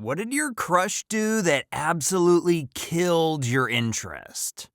What did your crush do that absolutely killed your interest?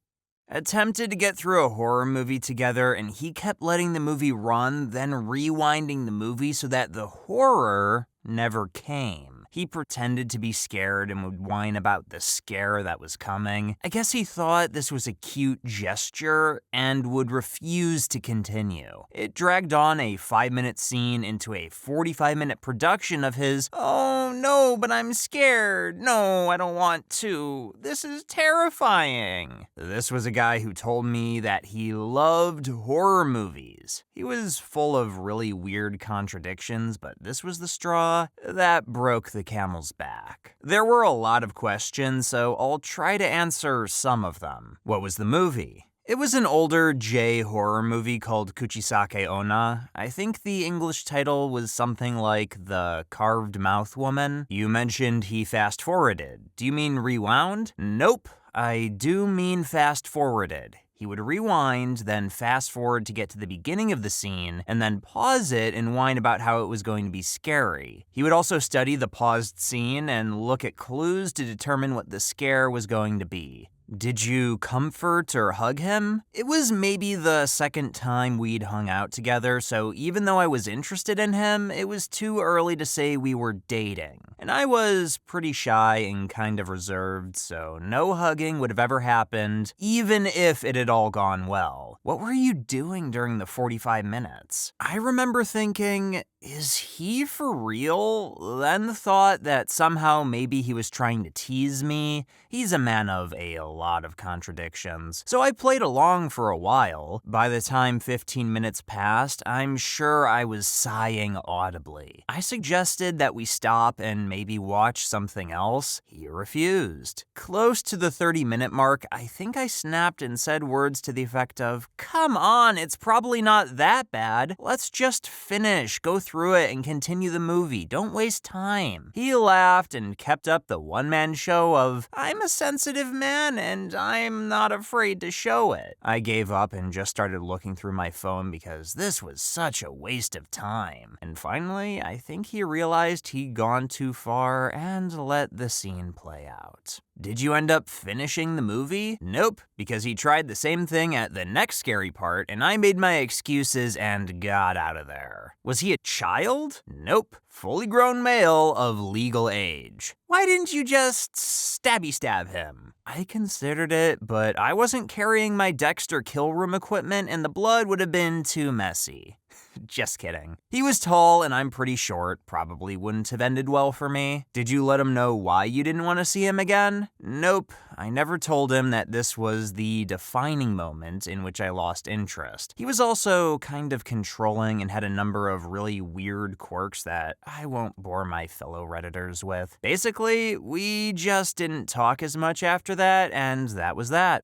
Attempted to get through a horror movie together, and he kept letting the movie run, then rewinding the movie so that the horror never came. He pretended to be scared and would whine about the scare that was coming. I guess he thought this was a cute gesture and would refuse to continue. It dragged on a 5-minute scene into a 45-minute production of his, "Oh no, but I'm scared. No, I don't want to. This is terrifying." This was a guy who told me that he loved horror movies. He was full of really weird contradictions, but this was the straw that broke the camel's back. There were a lot of questions, so I'll try to answer some of them. What was the movie? It was an older J horror movie called Kuchisake Onna. I think the English title was something like The Carved Mouth Woman. You mentioned he fast-forwarded. Do you mean rewound? Nope. I do mean fast-forwarded. He would rewind, then fast-forward to get to the beginning of the scene, and then pause it and whine about how it was going to be scary. He would also study the paused scene and look at clues to determine what the scare was going to be. Did you comfort or hug him? It was maybe the second time we'd hung out together, so even though I was interested in him, it was too early to say we were dating. And I was pretty shy and kind of reserved, so no hugging would have ever happened, even if it had all gone well. What were you doing during the 45 minutes? I remember thinking, is he for real? Then thought that somehow maybe he was trying to tease me. He's a man of a lot of contradictions. So I played along for a while. By the time 15 minutes passed, I'm sure I was sighing audibly. I suggested that we stop and maybe watch something else. He refused. Close to the 30-minute mark, I think I snapped and said words to the effect of, "Come on, it's probably not that bad. Let's just finish, go through it, and continue the movie. Don't waste time." He laughed and kept up the one-man show of, "I'm a sensitive man and I'm not afraid to show it." I gave up and just started looking through my phone because this was such a waste of time. And finally, I think he realized he'd gone too far and let the scene play out. Did you end up finishing the movie? Nope, because he tried the same thing at the next scary part, and I made my excuses and got out of there. Was he a child? Nope, fully grown male of legal age. Why didn't you just stabby stab him? I considered it, but I wasn't carrying my Dexter kill room equipment and the blood would have been too messy. Just kidding. He was tall and I'm pretty short, probably wouldn't have ended well for me. Did you let him know why you didn't want to see him again? Nope. I never told him that this was the defining moment in which I lost interest. He was also kind of controlling and had a number of really weird quirks that I won't bore my fellow Redditors with. Basically, we just didn't talk as much after that, and that was that.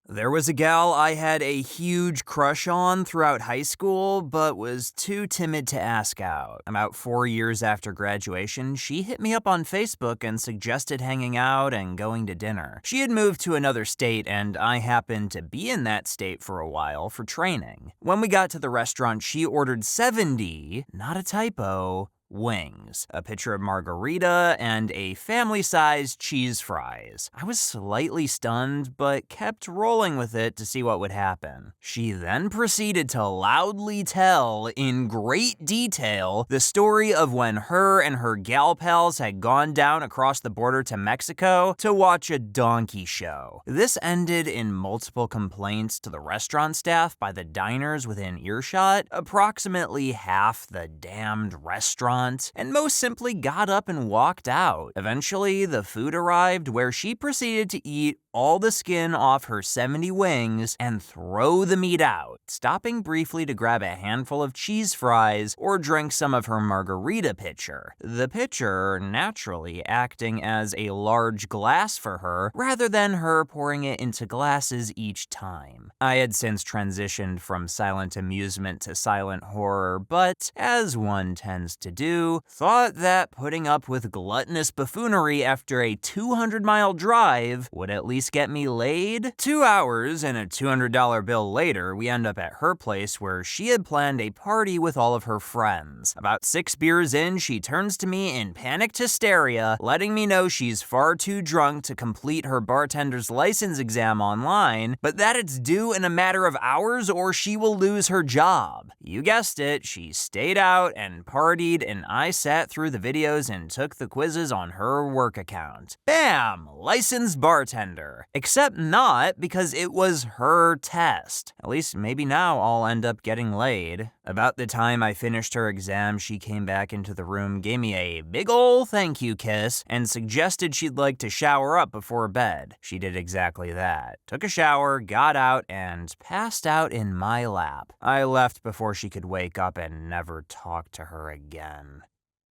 There was a gal I had a huge crush on throughout high school, but was too timid to ask out. About 4 years after graduation, she hit me up on Facebook and suggested hanging out and going to dinner. She had moved to another state, and I happened to be in that state for a while for training. When we got to the restaurant, she ordered 70, not a typo, wings, a pitcher of margarita, and a family-sized cheese fries. I was slightly stunned, but kept rolling with it to see what would happen. She then proceeded to loudly tell, in great detail, the story of when her and her gal pals had gone down across the border to Mexico to watch a donkey show. This ended in multiple complaints to the restaurant staff by the diners within earshot, approximately half the damned restaurant, and most simply got up and walked out. Eventually, the food arrived where she proceeded to eat all the skin off her 70 wings and throw the meat out, stopping briefly to grab a handful of cheese fries or drink some of her margarita pitcher. The pitcher naturally acting as a large glass for her rather than her pouring it into glasses each time. I had since transitioned from silent amusement to silent horror, but as one tends to do, do, thought that putting up with gluttonous buffoonery after a 200-mile drive would at least get me laid. 2 hours and a $200 bill later, we end up at her place where she had planned a party with all of her friends. About 6 beers in, she turns to me in panicked hysteria, letting me know she's far too drunk to complete her bartender's license exam online, but that it's due in a matter of hours or she will lose her job. You guessed it, she stayed out and partied, and I sat through the videos and took the quizzes on her work account. Bam! Licensed bartender. Except not, because it was her test. At least maybe now I'll end up getting laid. About the time I finished her exam, she came back into the room, gave me a big ol' thank you kiss, and suggested she'd like to shower up before bed. She did exactly that. Took a shower, got out, and passed out in my lap. I left before she could wake up and never talk to her again.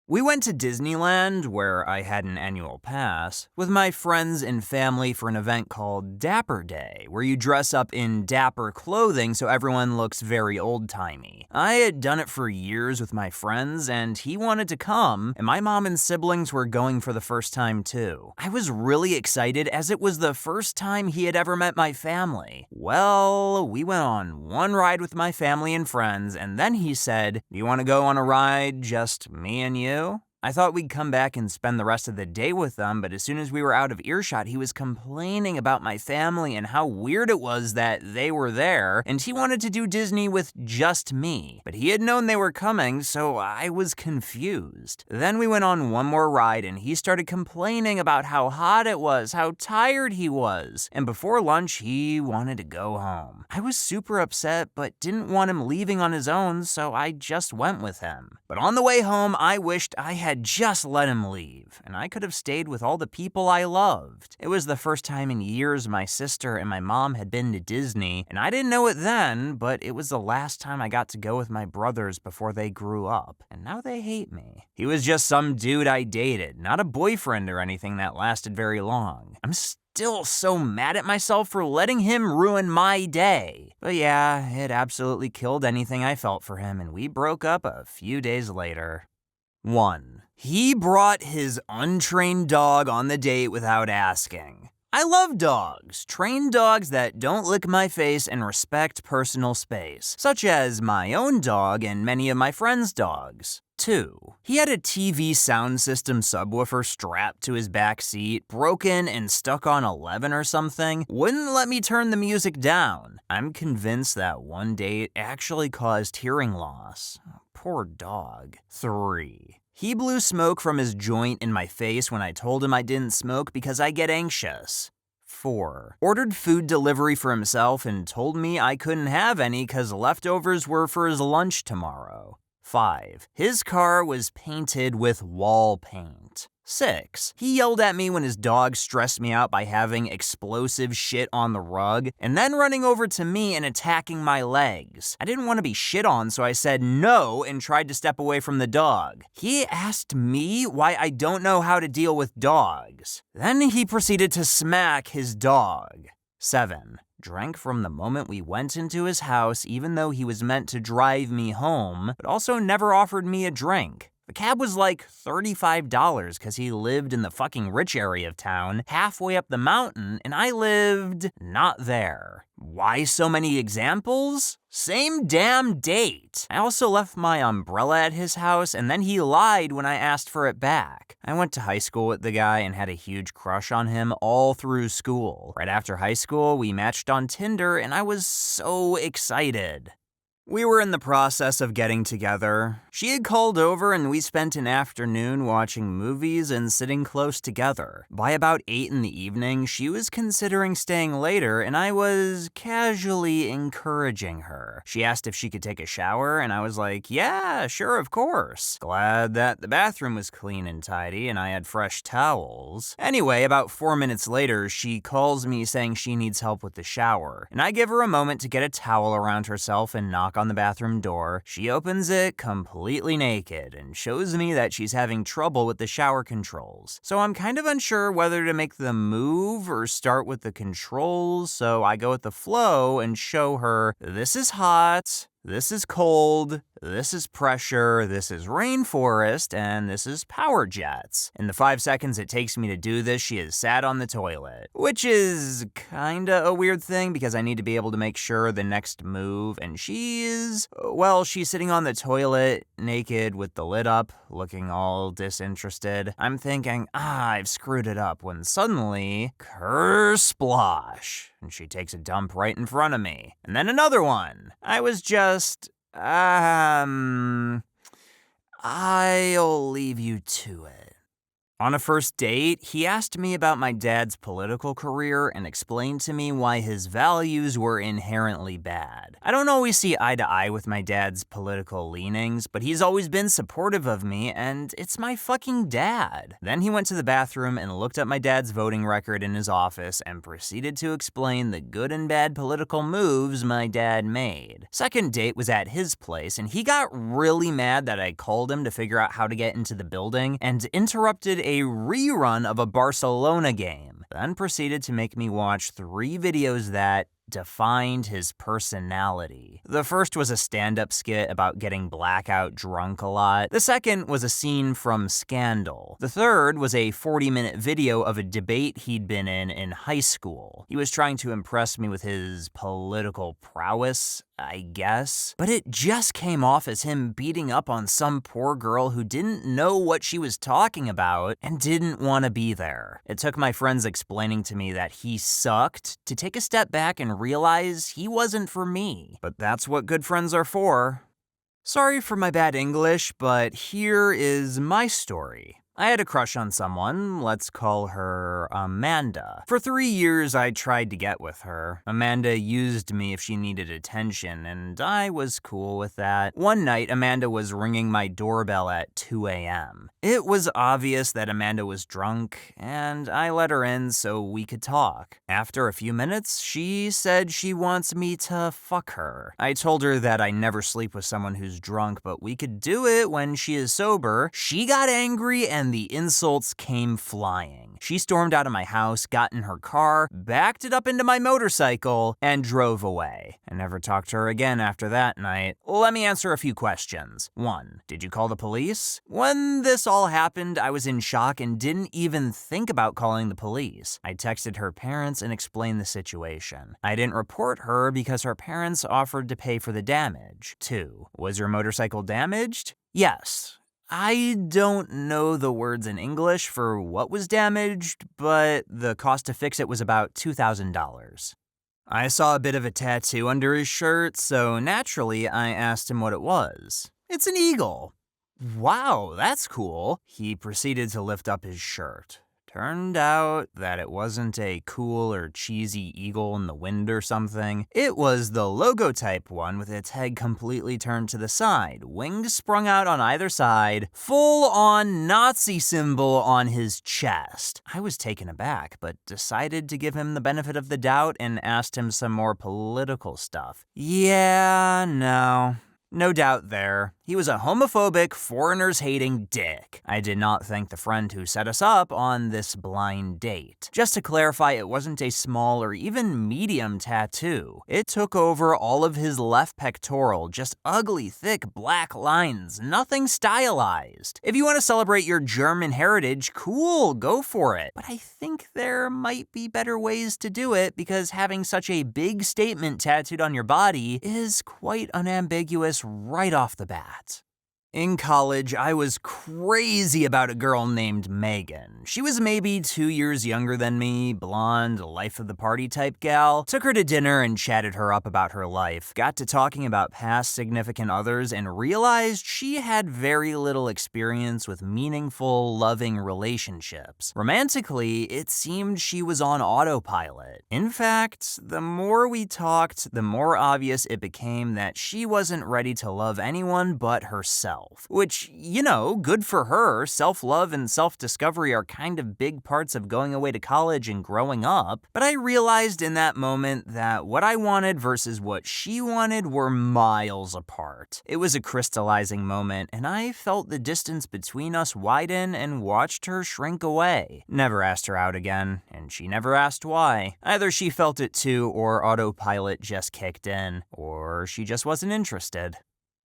We went to Disneyland, where I had an annual pass, with my friends and family for an event called Dapper Day, where you dress up in dapper clothing so everyone looks very old-timey. I had done it for years with my friends, and he wanted to come, and my mom and siblings were going for the first time too. I was really excited as it was the first time he had ever met my family. Well, we went on one ride with my family and friends, and then he said, "Do you want to go on a ride, just me and you?" I thought we'd come back and spend the rest of the day with them, but as soon as we were out of earshot, he was complaining about my family and how weird it was that they were there, and he wanted to do Disney with just me. But he had known they were coming, so I was confused. Then we went on one more ride, and he started complaining about how hot it was, how tired he was, and before lunch, he wanted to go home. I was super upset, but didn't want him leaving on his own, so I just went with him. But on the way home, I wished I had just let him leave, and I could have stayed with all the people I loved. It was the first time in years my sister and my mom had been to Disney, and I didn't know it then, but it was the last time I got to go with my brothers before they grew up, and now they hate me. He was just some dude I dated, not a boyfriend or anything that lasted very long. I'm still so mad at myself for letting him ruin my day. But yeah, it absolutely killed anything I felt for him, and we broke up a few days later. 1. He brought his untrained dog on the date without asking. I love dogs, trained dogs that don't lick my face and respect personal space, such as my own dog and many of my friends' dogs. 2. He had a TV sound system subwoofer strapped to his back seat, broken and stuck on 11 or something, wouldn't let me turn the music down. I'm convinced that one date actually caused hearing loss. Poor dog. 3. He blew smoke from his joint in my face when I told him I didn't smoke because I get anxious. 4. Ordered food delivery for himself and told me I couldn't have any because leftovers were for his lunch tomorrow. 5. His car was painted with wall paint. 6. He yelled at me when his dog stressed me out by having explosive shit on the rug, and then running over to me and attacking my legs. I didn't want to be shit on, so I said no and tried to step away from the dog. He asked me why I don't know how to deal with dogs. Then he proceeded to smack his dog. 7. Drank from the moment we went into his house, even though he was meant to drive me home, but also never offered me a drink. The cab was like $35 because he lived in the fucking rich area of town, halfway up the mountain, and I lived not there. Why so many examples? Same damn date. I also left my umbrella at his house, and then he lied when I asked for it back. I went to high school with the guy and had a huge crush on him all through school. Right after high school, we matched on Tinder, and I was so excited. We were in the process of getting together. She had called over and we spent an afternoon watching movies and sitting close together. By about 8 in the evening, she was considering staying later and I was casually encouraging her. She asked if she could take a shower and I was like, yeah, sure, of course. Glad that the bathroom was clean and tidy and I had fresh towels. Anyway, about 4 minutes later, she calls me saying she needs help with the shower. And I give her a moment to get a towel around herself and knock on the bathroom door. She opens it completely naked and shows me that she's having trouble with the shower controls. So I'm kind of unsure whether to make the move or start with the controls, so I go with the flow and show her, this is hot, This is cold, this is pressure, this is rainforest, and this is power jets. In the 5 seconds it takes me to do this, she has sat on the toilet. Which is kinda a weird thing because I need to be able to make sure the next move, and she's sitting on the toilet, naked with the lid up, looking all disinterested. I'm thinking, I've screwed it up, when suddenly, kersplosh, and she takes a dump right in front of me. And then another one. I was just, I'll leave you to it. On a first date, he asked me about my dad's political career and explained to me why his values were inherently bad. I don't always see eye to eye with my dad's political leanings, but he's always been supportive of me, and it's my fucking dad. Then he went to the bathroom and looked up my dad's voting record in his office and proceeded to explain the good and bad political moves my dad made. Second date was at his place, and he got really mad that I called him to figure out how to get into the building and interrupted a rerun of a Barcelona game, then proceeded to make me watch 3 videos that defined his personality. The first was a stand-up skit about getting blackout drunk a lot. The second was a scene from Scandal. The third was a 40-minute video of a debate he'd been in high school. He was trying to impress me with his political prowess, I guess. But it just came off as him beating up on some poor girl who didn't know what she was talking about and didn't want to be there. It took my friends explaining to me that he sucked to take a step back and realize he wasn't for me. But that's what good friends are for. Sorry for my bad English, but here is my story. I had a crush on someone, let's call her Amanda. For 3 years, I tried to get with her. Amanda used me if she needed attention, and I was cool with that. One night, Amanda was ringing my doorbell at 2 a.m. It was obvious that Amanda was drunk, and I let her in so we could talk. After a few minutes, she said she wants me to fuck her. I told her that I never sleep with someone who's drunk, but we could do it when she is sober. She got angry and the insults came flying. She stormed out of my house, got in her car, backed it up into my motorcycle, and drove away. I never talked to her again after that night. Let me answer a few questions. 1. Did you call the police? When this all happened, I was in shock and didn't even think about calling the police. I texted her parents and explained the situation. I didn't report her because her parents offered to pay for the damage. 2. Was your motorcycle damaged? Yes. I don't know the words in English for what was damaged, but the cost to fix it was about $2,000. I saw a bit of a tattoo under his shirt, so naturally I asked him what it was. It's an eagle. Wow, that's cool. He proceeded to lift up his shirt. Turned out that it wasn't a cool or cheesy eagle in the wind or something. It was the logo-type one with its head completely turned to the side, wings sprung out on either side, full-on Nazi symbol on his chest. I was taken aback, but decided to give him the benefit of the doubt and asked him some more political stuff. Yeah, no doubt there. He was a homophobic, foreigners-hating dick. I did not thank the friend who set us up on this blind date. Just to clarify, it wasn't a small or even medium tattoo. It took over all of his left pectoral, just ugly, thick, black lines, nothing stylized. If you want to celebrate your German heritage, cool, go for it. But I think there might be better ways to do it because having such a big statement tattooed on your body is quite unambiguous right off the bat. In college, I was crazy about a girl named Megan. She was maybe 2 years younger than me, blonde, life of the party type gal. Took her to dinner and chatted her up about her life. Got to talking about past significant others and realized she had very little experience with meaningful, loving relationships. Romantically, it seemed she was on autopilot. In fact, the more we talked, the more obvious it became that she wasn't ready to love anyone but herself. herself. Which, good for her. Self-love and self-discovery are kind of big parts of going away to college and growing up. But I realized in that moment that what I wanted versus what she wanted were miles apart. It was a crystallizing moment, and I felt the distance between us widen and watched her shrink away. Never asked her out again, and she never asked why. Either she felt it too, or autopilot just kicked in, or she just wasn't interested.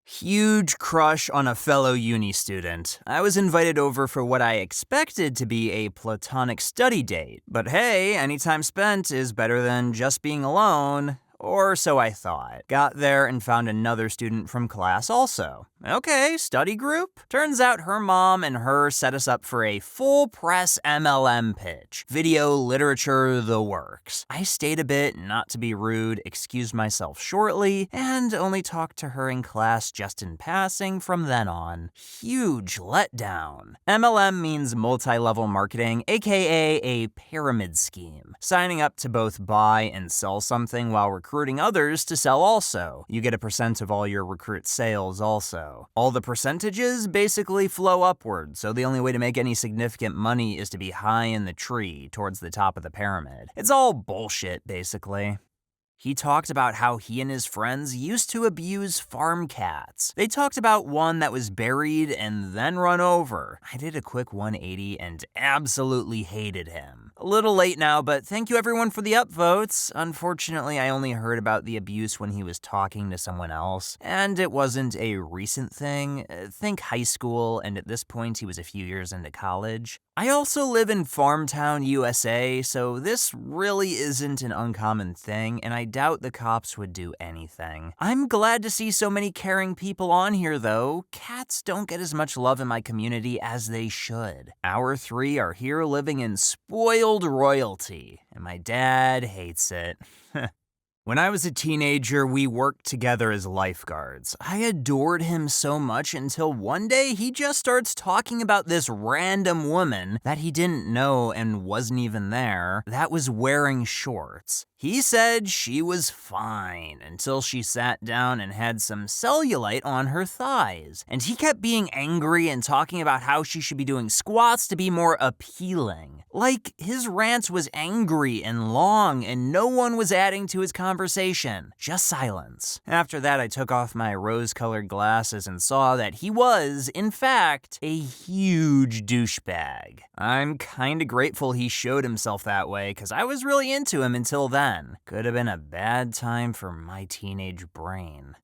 Huge crush on a fellow uni student. I was invited over for what I expected to be a platonic study date. But hey, any time spent is better than just being alone. Or so I thought. Got there and found another student from class also. Okay, study group? Turns out her mom and her set us up for a full press MLM pitch. Video, literature, the works. I stayed a bit, not to be rude, excused myself shortly, and only talked to her in class just in passing from then on. Huge letdown. MLM means multi-level marketing, aka a pyramid scheme. Signing up to both buy and sell something while recruiting others to sell also. You get a percent of all your recruit sales also. All the percentages basically flow upward, so the only way to make any significant money is to be high in the tree towards the top of the pyramid. It's all bullshit, basically. He talked about how he and his friends used to abuse farm cats. They talked about one that was buried and then run over. I did a quick 180 and absolutely hated him. A little late now, but thank you everyone for the upvotes. Unfortunately, I only heard about the abuse when he was talking to someone else, and it wasn't a recent thing. Think high school, and at this point he was a few years into college. I also live in Farmtown, USA, so this really isn't an uncommon thing, and I doubt the cops would do anything. I'm glad to see so many caring people on here, though. Cats don't get as much love in my community as they should. Our three are here living in spoiled royalty, and my dad hates it. When I was a teenager, we worked together as lifeguards. I adored him so much until one day he just starts talking about this random woman that he didn't know and wasn't even there that was wearing shorts. He said she was fine until she sat down and had some cellulite on her thighs. And he kept being angry and talking about how she should be doing squats to be more appealing. Like, his rant was angry and long and no one was adding to his conversation. Just silence. After that, I took off my rose-colored glasses and saw that he was, in fact, a huge douchebag. I'm kinda grateful he showed himself that way, because I was really into him until then. Could have been a bad time for my teenage brain.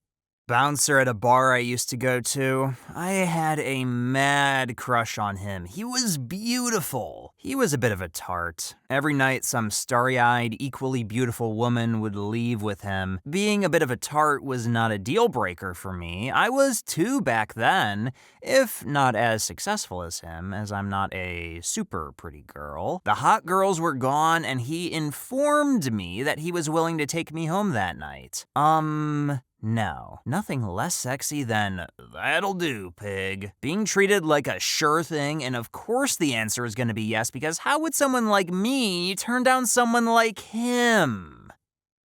Bouncer at a bar I used to go to. I had a mad crush on him. He was beautiful. He was a bit of a tart. Every night, some starry-eyed, equally beautiful woman would leave with him. Being a bit of a tart was not a deal breaker for me. I was too back then, if not as successful as him, as I'm not a super pretty girl. The hot girls were gone, and he informed me that he was willing to take me home that night. No, nothing less sexy than, "That'll do, pig." Being treated like a sure thing, and of course the answer is gonna be yes, because how would someone like me turn down someone like him?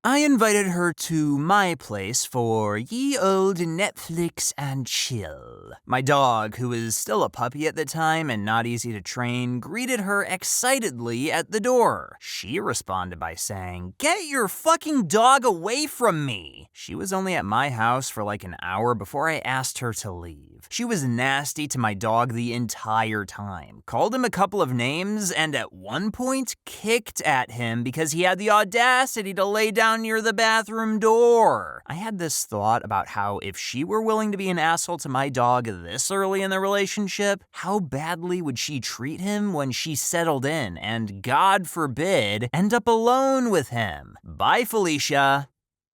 I invited her to my place for ye old Netflix and chill. My dog, who was still a puppy at the time and not easy to train, greeted her excitedly at the door. She responded by saying, "Get your fucking dog away from me!" She was only at my house for like an hour before I asked her to leave. She was nasty to my dog the entire time, called him a couple of names, and at one point kicked at him because he had the audacity to lay down near the bathroom door. I had this thought about how if she were willing to be an asshole to my dog this early in the relationship, how badly would she treat him when she settled in and, God forbid, end up alone with him? Bye, Felicia.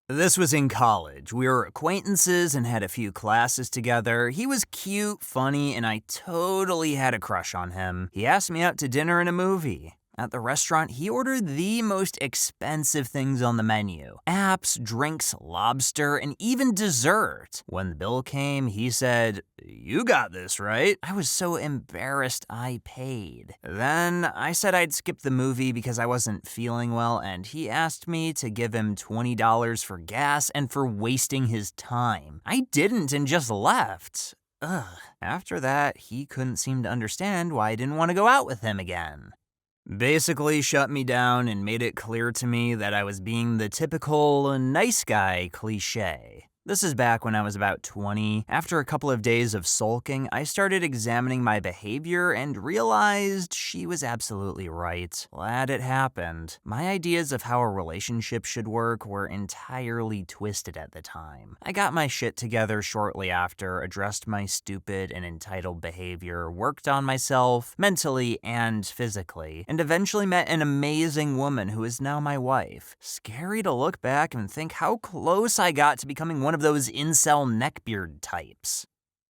This was in college. We were acquaintances and had a few classes together. He was cute, funny, and I totally had a crush on him. He asked me out to dinner and a movie. At the restaurant, he ordered the most expensive things on the menu. Apps, drinks, lobster, and even dessert. When the bill came, he said, "You got this, right?" I was so embarrassed I paid. Then I said I'd skip the movie because I wasn't feeling well, and he asked me to give him $20 for gas and for wasting his time. I didn't and just left. Ugh. After that, he couldn't seem to understand why I didn't want to go out with him again. Basically shut me down and made it clear to me that I was being the typical nice guy cliche. This is back when I was about 20. After a couple of days of sulking, I started examining my behavior and realized she was absolutely right. Glad it happened. My ideas of how a relationship should work were entirely twisted at the time. I got my shit together shortly after, addressed my stupid and entitled behavior, worked on myself, mentally and physically, and eventually met an amazing woman who is now my wife. Scary to look back and think how close I got to becoming one of those incel neckbeard types.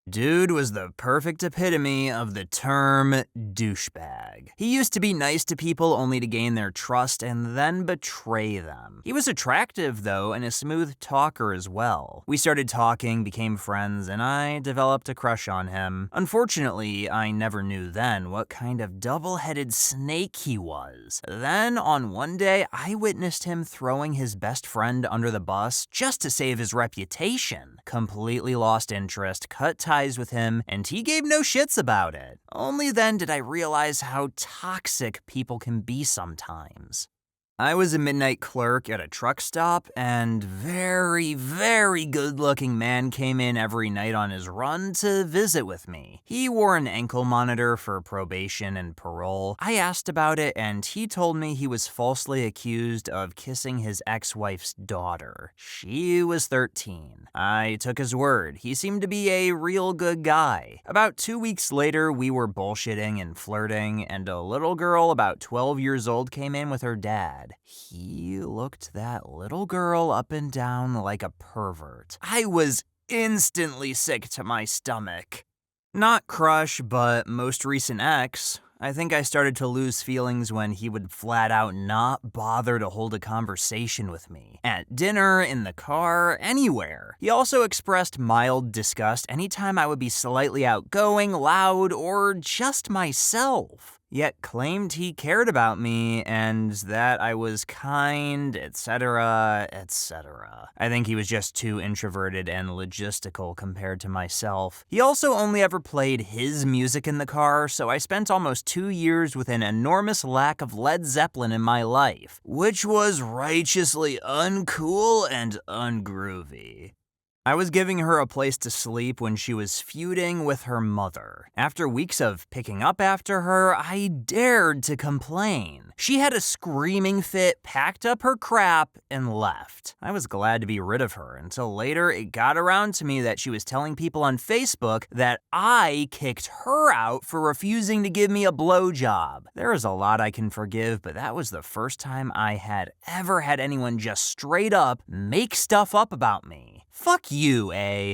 Dude was the perfect epitome of the term douchebag. He used to be nice to people only to gain their trust and then betray them. He was attractive, though, and a smooth talker as well. We started talking, became friends, and I developed a crush on him. Unfortunately, I never knew then what kind of double-headed snake he was. Then, on one day, I witnessed him throwing his best friend under the bus just to save his reputation. Completely lost interest, cut ties with him, and he gave no shits about it. Only then did I realize how toxic people can be sometimes. I was a midnight clerk at a truck stop, and very good-looking man came in every night on his run to visit with me. He wore an ankle monitor for probation and parole. I asked about it, and he told me he was falsely accused of kissing his ex-wife's daughter. She was 13. I took his word. He seemed to be a real good guy. About 2 weeks later, we were bullshitting and flirting, and a little girl about 12 years old came in with her dad. He looked that little girl up and down like a pervert. I was instantly sick to my stomach. Not crush, but most recent ex. I think I started to lose feelings when he would flat out not bother to hold a conversation with me. At dinner, in the car, anywhere. He also expressed mild disgust anytime I would be slightly outgoing, loud, or just myself. Yet claimed he cared about me and that I was kind, etc., etc. I think he was just too introverted and logistical compared to myself. He also only ever played his music in the car, so I spent almost 2 years with an enormous lack of Led Zeppelin in my life, which was righteously uncool and ungroovy. I was giving her a place to sleep when she was feuding with her mother. After weeks of picking up after her, I dared to complain. She had a screaming fit, packed up her crap, and left. I was glad to be rid of her until later it got around to me that she was telling people on Facebook that I kicked her out for refusing to give me a blowjob. There is a lot I can forgive, but that was the first time I had ever had anyone just straight up make stuff up about me. Fuck you, eh?